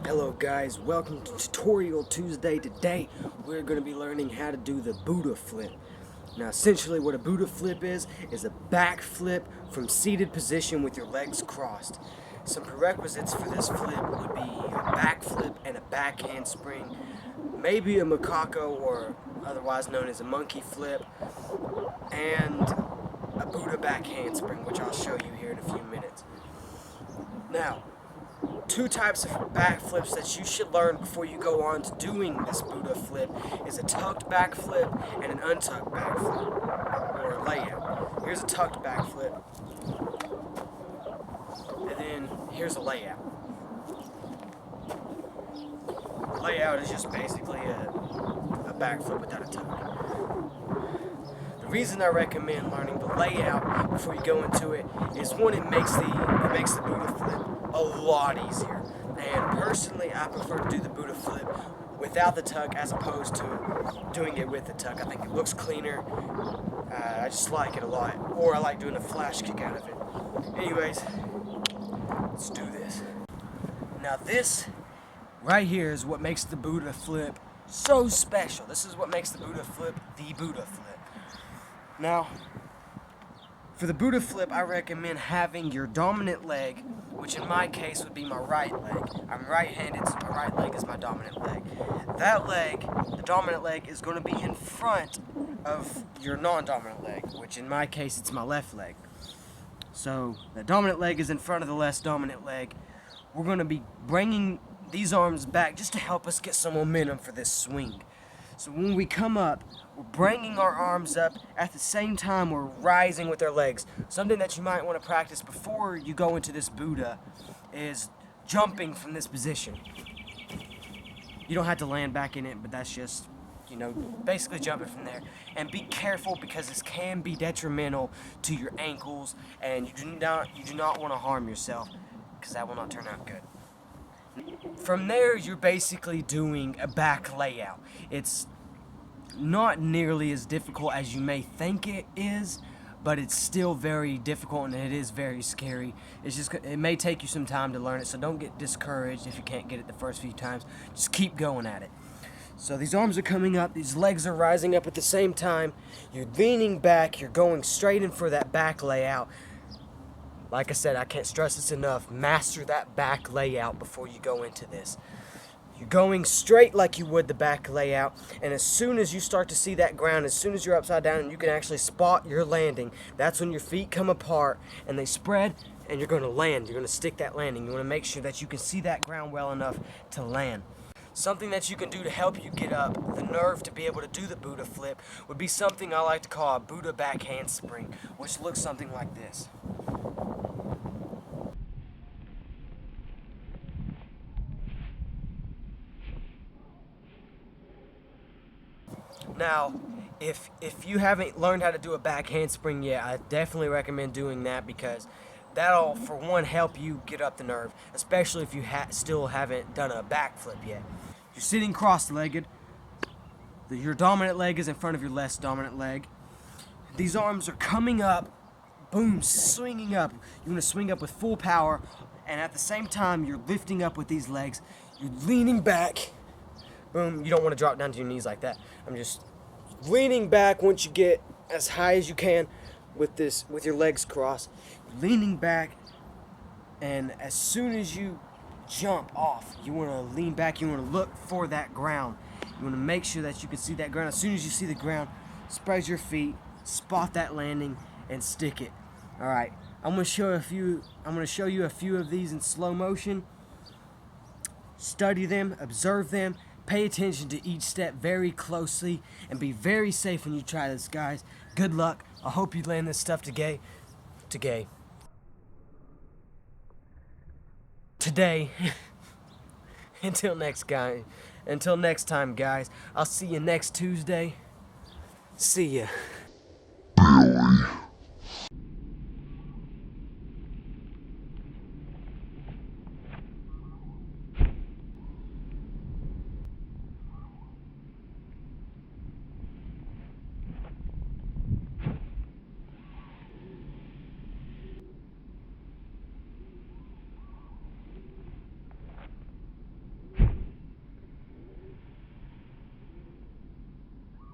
Hello guys, welcome to Tutorial Tuesday. Today we're going to be learning how to do the Buddha flip. Now essentially what a Buddha flip is a back flip from seated position with your legs crossed. Some prerequisites for this flip would be a back flip and a back handspring, maybe a macaco or otherwise known as a monkey flip, and a Buddha back handspring, which I'll show you here in a few minutes. Now, two types of back flips that you should learn before you go on to doing this Buddha flip is a tucked back flip and an untucked back flip, or a layout. Here's a tucked back flip, and then here's a layout. The layout is just basically a back flip without a tuck. The reason I recommend learning the layout before you go into it is one, it makes the Buddha flip a lot easier. And personally, I prefer to do the Buddha flip without the tuck as opposed to doing it with the tuck. I think it looks cleaner. I just like it a lot. Or I like doing a flash kick out of it. Anyways, let's do this. Now this right here is what makes the Buddha flip so special. This is what makes the Buddha flip the Buddha flip. Now, for the Buddha flip, I recommend having your dominant leg, which in my case would be my right leg. I'm right-handed, so my right leg is my dominant leg. That leg, the dominant leg, is going to be in front of your non-dominant leg, which in my case, it's my left leg. So, the dominant leg is in front of the less dominant leg. We're going to be bringing these arms back just to help us get some momentum for this swing. So when we come up, we're bringing our arms up at the same time we're rising with our legs. Something that you might want to practice before you go into this Buddha is jumping from this position. You don't have to land back in it, but that's just, basically jumping from there. And be careful because this can be detrimental to your ankles, and you do not want to harm yourself because that will not turn out good. From there, you're basically doing a back layout. It's not nearly as difficult as you may think it is, but it's still very difficult and it is very scary. It may take you some time to learn it, so don't get discouraged if you can't get it the first few times. Just keep going at it. So these arms are coming up, these legs are rising up at the same time. You're leaning back, you're going straight in for that back layout. Like I said, I can't stress this enough. Master that back layout before you go into this. You're going straight like you would the back layout, and as soon as you start to see that ground, as soon as you're upside down and you can actually spot your landing, that's when your feet come apart and they spread and you're going to land. You're going to stick that landing. You want to make sure that you can see that ground well enough to land. Something that you can do to help you get up the nerve to be able to do the Buddha flip would be something I like to call a Buddha back handspring, which looks something like this. Now, if you haven't learned how to do a back handspring yet, I definitely recommend doing that because that'll, for one, help you get up the nerve, especially if you still haven't done a back flip yet. You're sitting cross-legged. Your dominant leg is in front of your less dominant leg. These arms are coming up, boom, swinging up. You want to swing up with full power, and at the same time, you're lifting up with these legs. You're leaning back. Boom, you don't want to drop down to your knees like that. I'm just leaning back once you get as high as you can with your legs crossed. Leaning back, and as soon as you jump off, you want to lean back, you want to look for that ground. You want to make sure that you can see that ground. As soon as you see the ground, spread your feet, spot that landing, and stick it. Alright, I'm going to show you a few of these in slow motion. Study them, observe them. Pay attention to each step very closely and be very safe when you try this, guys. Good luck. I hope you land this stuff today. Until next time, guys. I'll see you next Tuesday. See ya.